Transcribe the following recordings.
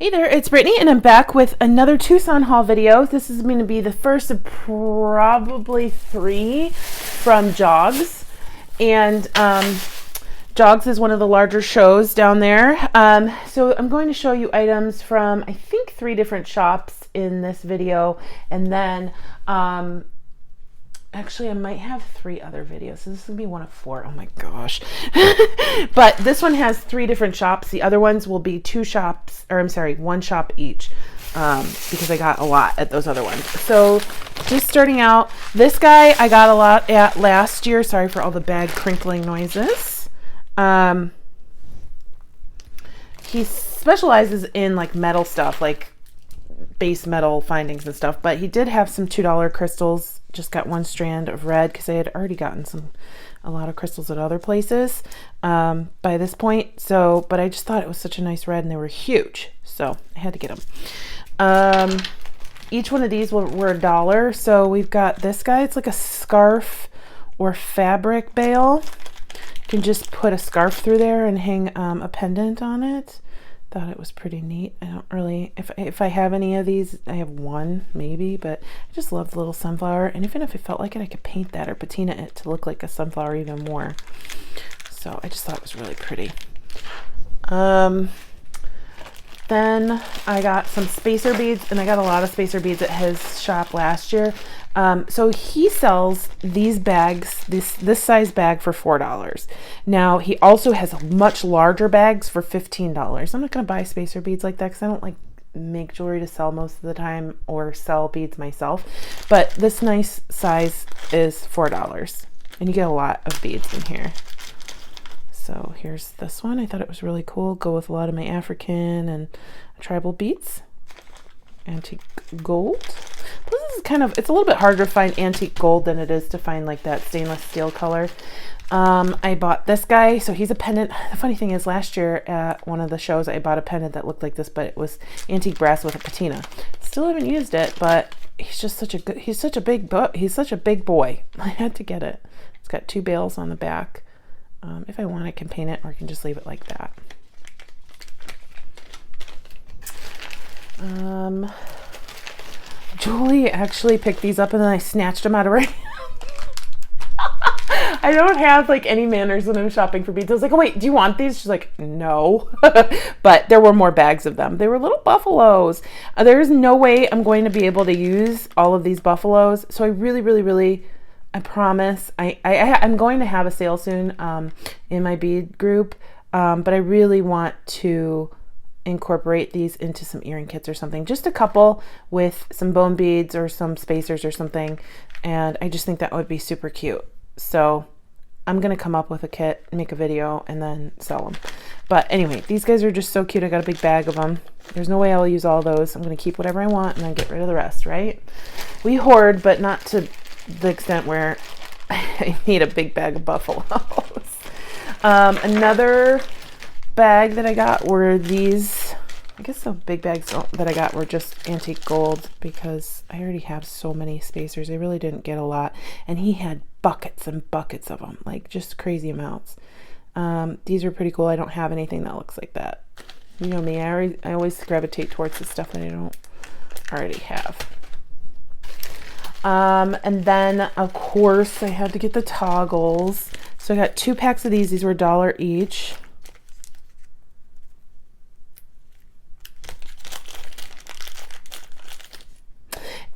Hey there, it's Brittany, and I'm back with another Tucson haul video. This is going to be the first of probably 3 from JOGS, and JOGS is one of the larger shows down there. So I'm going to show you items from, I think, 3 different shops in this video, and then actually, I might have 3 other videos. So this is gonna be one of 4. Oh my gosh. But this one has 3 different shops. The other ones will be 2 shops, or I'm sorry, 1 shop each, because I got a lot at those other ones. So just starting out, this guy I got a lot at last year. Sorry for all the bag crinkling noises. He specializes in like metal stuff, like base metal findings and stuff, but he did have some $2 crystals. Just got 1 strand of red because I had already gotten a lot of crystals at other places by this point. So, but I just thought it was such a nice red, and they were huge, so I had to get them. Each one of these were $1. So we've got this guy. It's like a scarf or fabric bail. You can just put a scarf through there and hang a pendant on it. Thought it was pretty neat. I don't really, if I have any of these, I have 1 maybe, but I just love the little sunflower, and even if I felt like it, I could paint that or patina it to look like a sunflower even more. So I just thought it was really pretty. Then I got some spacer beads, and I got a lot of spacer beads at his shop last year. So he sells these bags, this size bag for $4. Now he also has much larger bags for $15. I'm not going to buy spacer beads like that because I don't like make jewelry to sell most of the time or sell beads myself. But this nice size is $4, and you get a lot of beads in here. So here's this one. I thought it was really cool. Go with a lot of my African and tribal beads. Antique gold. This is kind of, it's a little bit harder to find antique gold than it is to find like that stainless steel color. I bought this guy. So he's a pendant. The funny thing is, last year at one of the shows, I bought a pendant that looked like this, but it was antique brass with a patina. Still haven't used it, but he's just such a good, he's such a big boy. I had to get it. It's got 2 bails on the back. If I want, I can paint it, or I can just leave it like that. Julie actually picked these up, and then I snatched them out of her hand. I don't have like any manners when I'm shopping for beads. I was like, oh wait, do you want these? She's like, no. But there were more bags of them. They were little buffaloes. There's no way I'm going to be able to use all of these buffaloes. So I really, I promise, I'm going to have a sale soon in my bead group, but I really want to incorporate these into some earring kits or something. Just a couple with some bone beads or some spacers or something, and I just think that would be super cute. So I'm going to come up with a kit, make a video, and then sell them. But anyway, these guys are just so cute. I got a big bag of them. There's no way I'll use all those. I'm going to keep whatever I want and then get rid of the rest, right? We hoard, but not to the extent where I need a big bag of buffaloes. Another bag that I got were these, I guess the big bags that I got were just antique gold because I already have so many spacers. I really didn't get a lot, and he had buckets and buckets of them, like just crazy amounts. These are pretty cool. I don't have anything that looks like that. You know me, I always gravitate towards the stuff that I don't already have. And then of course I had to get the toggles. So I got 2 packs of these. These were $1 each.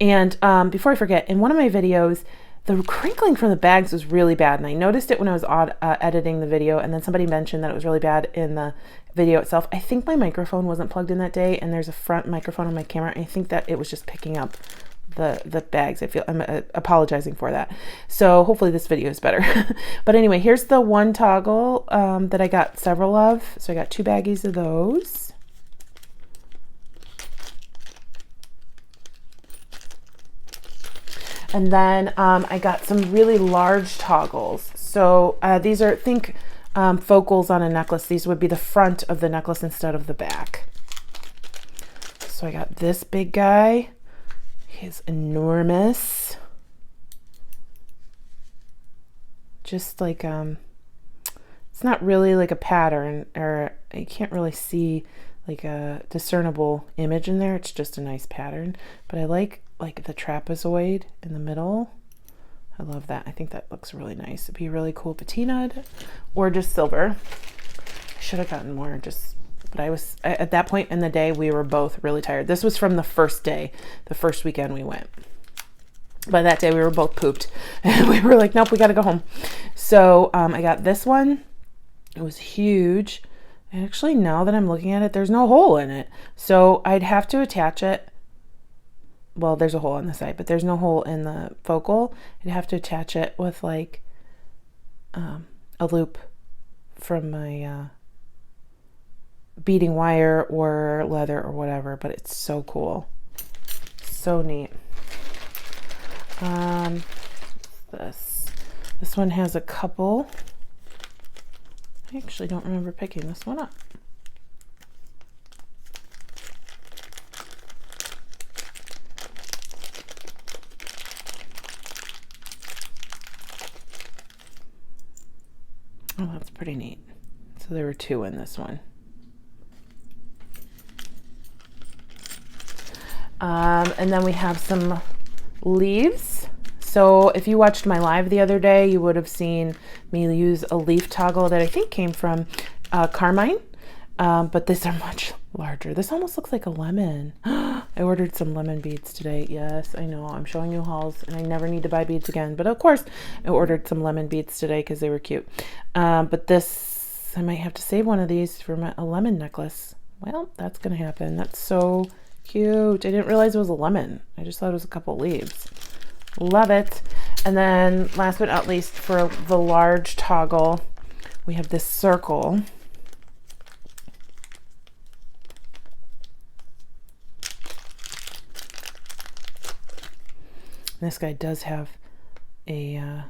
And before I forget, in one of my videos, the crinkling from the bags was really bad, and I noticed it when I was editing the video, and then somebody mentioned that it was really bad in the video itself. I think my microphone wasn't plugged in that day, and there's a front microphone on my camera, and I think that it was just picking up the bags. I'm apologizing for that. So hopefully this video is better. But anyway, here's the 1 toggle that I got several of. So I got 2 baggies of those. And then I got some really large toggles. So these are, think focals on a necklace. These would be the front of the necklace instead of the back. So I got this big guy. He's enormous. Just like, it's not really like a pattern, or you can't really see like a discernible image in there. It's just a nice pattern, but I like the trapezoid in the middle. I love that. I think that looks really nice. It'd be really cool patinaed or just silver. I should have gotten more, but I was, at that point in the day, we were both really tired. This was from the first day, the first weekend we went. By that day, we were both pooped and we were like, nope, we got to go home. So I got this one. It was huge. And actually, now that I'm looking at it, there's no hole in it. So I'd have to attach it. Well, there's a hole on the side, but there's no hole in the focal. I'd have to attach it with like a loop from my beading wire or leather or whatever, but it's so cool. So neat. This one has a couple. I actually don't remember picking this one up. Oh, that's pretty neat. So there were two in this one. And then we have some leaves. So if you watched my live the other day, you would have seen me use a leaf toggle that I think came from Carmine. But these are much larger. This almost looks like a lemon. I ordered some lemon beads today. Yes, I know. I'm showing you hauls and I never need to buy beads again. But of course, I ordered some lemon beads today because they were cute. But this, I might have to save one of these for a lemon necklace. Well, that's going to happen. That's so cute. I didn't realize it was a lemon. I just thought it was a couple leaves. Love it. And then last but not least, for the large toggle, we have this circle. This guy does have a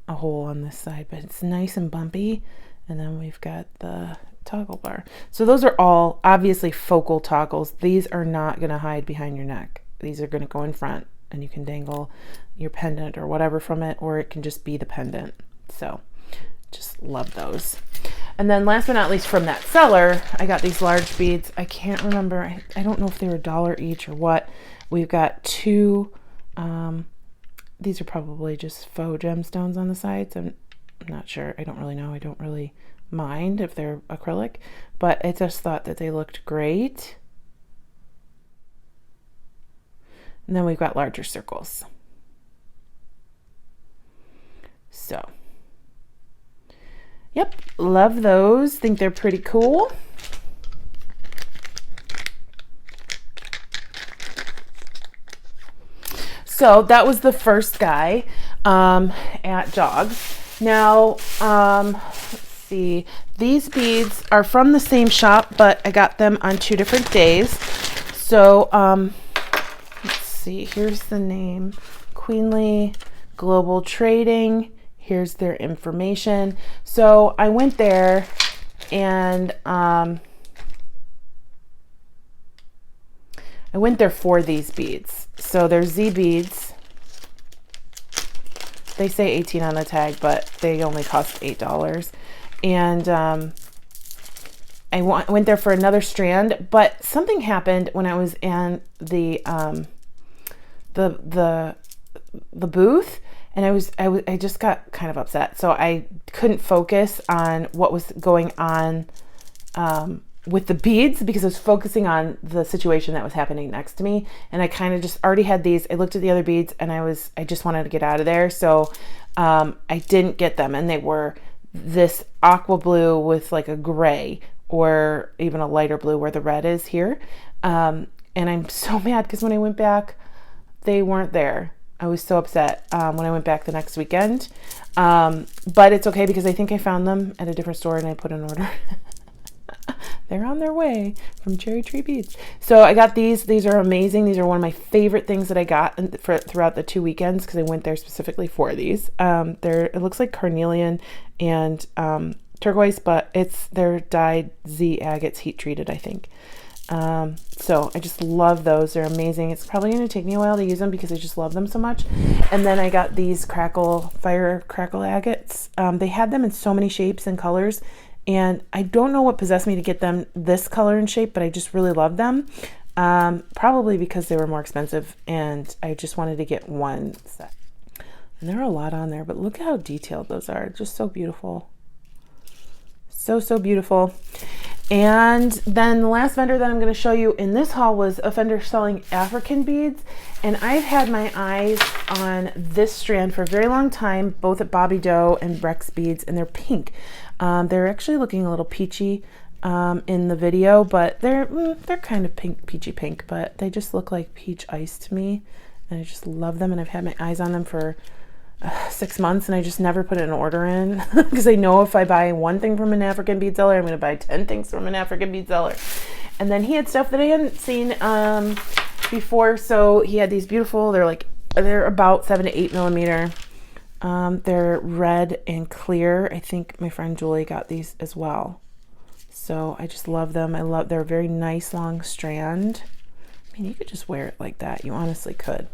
hole on this side, but it's nice and bumpy. And then we've got the toggle bar. So those are all obviously focal toggles. These are not going to hide behind your neck. These are going to go in front and you can dangle your pendant or whatever from it, or it can just be the pendant. So just love those. And then last but not least, from that seller, I got these large beads. I can't remember. I don't know if they were $1 each or what. We've got two. These are probably just faux gemstones on the sides. I'm not sure. I don't really know. I don't really mind if they're acrylic, but I just thought that they looked great. And then we've got larger circles. So, yep, love those. Think they're pretty cool. So that was the first guy at JOGS. Now, let's see. These beads are from the same shop, but I got them on 2 different days. So, let's see. Here's the name. Queenly Global Trading. Here's their information. So I went there and I went there for these beads. So they're Z beads. They say 18 on the tag, but they only cost $8. And I went there for another strand, but something happened when I was in the booth, and I just got kind of upset. So I couldn't focus on what was going on with the beads because I was focusing on the situation that was happening next to me. And I kind of just already had these. I looked at the other beads and I just wanted to get out of there. So I didn't get them. And they were this aqua blue with like a gray or even a lighter blue where the red is here. And I'm so mad because when I went back, they weren't there. I was so upset when I went back the next weekend. But it's okay because I think I found them at a different store and I put an order. They're on their way from Cherry Tree Beads. So I got these. These are amazing. These are one of my favorite things that I got throughout the 2 weekends because I went there specifically for these. It looks like carnelian and turquoise, but they're dyed Z agates heat treated, I think. So I just love those. They're amazing. It's probably going to take me a while to use them because I just love them so much. And then I got these fire crackle agates. They had them in so many shapes and colors. And I don't know what possessed me to get them this color and shape, but I just really love them. Probably because they were more expensive and I just wanted to get one set. And there are a lot on there, but look how detailed those are. Just so beautiful. So, so beautiful. And then the last vendor that I'm going to show you in this haul was a vendor selling African beads. And I've had my eyes on this strand for a very long time, both at Bobby Doe and Rex Beads, and they're pink. They're actually looking a little peachy in the video, but they're kind of pink, peachy pink, but they just look like peach ice to me. And I just love them, and I've had my eyes on them for 6 months, and I just never put an order in because I know if I buy one thing from an African bead seller, I'm going to buy 10 things from an African bead seller. And then he had stuff that I hadn't seen before. So he had these beautiful, they're about 7 to 8 millimeter. They're red and clear. I think my friend Julie got these as well. So I just love them. They're a very nice long strand. I mean, you could just wear it like that. You honestly could.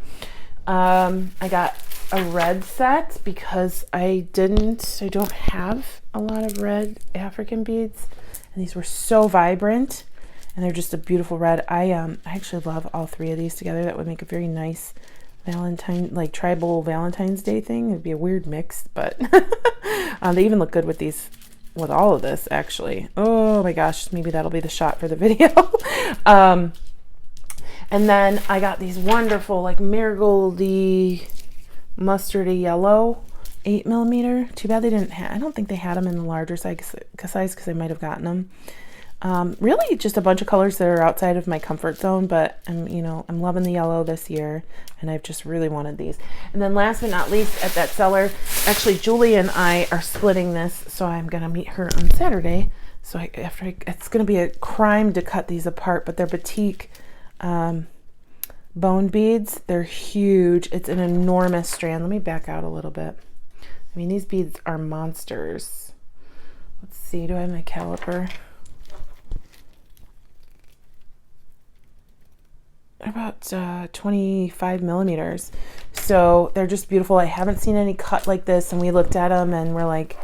I got a red set because I don't have a lot of red African beads, and these were so vibrant, and they're just a beautiful red. I actually love all three of these together. That would make a very nice tribal Valentine's Day thing. It'd be a weird mix, but they even look good with these, with all of this actually. Oh my gosh, maybe that'll be the shot for the video. And then I got these wonderful, like marigoldy, mustardy yellow 8 millimeter. Too bad they didn't have, I don't think they had them in the larger size because I might have gotten them. Really just a bunch of colors that are outside of my comfort zone, but I'm loving the yellow this year, and I've just really wanted these. And then last but not least, at that seller, actually Julie and I are splitting this, so I'm gonna meet her on Saturday. So it's gonna be a crime to cut these apart, but they're batik bone beads. They're huge. It's an enormous strand. Let me back out a little bit. I mean, these beads are monsters. Let's see, do I have my caliper? They're about 25 millimeters. So they're just beautiful. I haven't seen any cut like this, and we looked at them and we're like,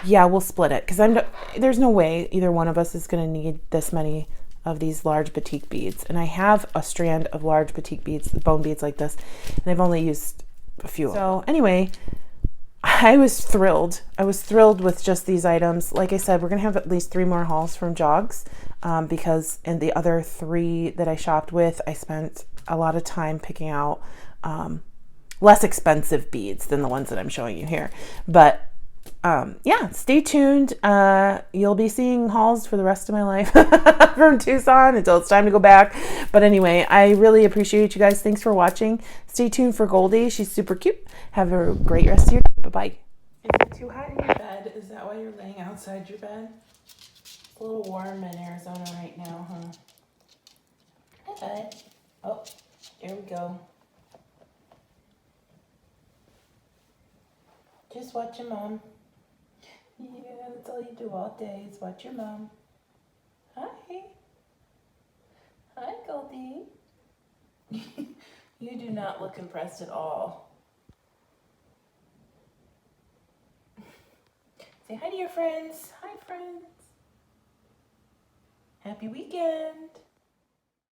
yeah, we'll split it, because there's no way either one of us is going to need this many of these large batik beads. And I have a strand of large batik beads, bone beads like this, and I've only used a few. So anyway, I was thrilled. I was thrilled with just these items. Like I said, we're gonna have at least 3 more hauls from JOGS, because in the other 3 that I shopped with, I spent a lot of time picking out less expensive beads than the ones that I'm showing you here. But yeah, stay tuned. You'll be seeing hauls for the rest of my life from Tucson until it's time to go back. But anyway, I really appreciate you guys. Thanks for watching. Stay tuned for Goldie. She's super cute. Have a great rest of your day. Bye-bye. Is it too hot in your bed? Is that why you're laying outside your bed? It's a little warm in Arizona right now, huh? Hi, bud. Oh, there we go. Just watch your mom. Yeah, that's all you do all day is watch your mom. Hi. Hi, Goldie. You do not look impressed at all. Say hi to your friends. Hi, friends. Happy weekend.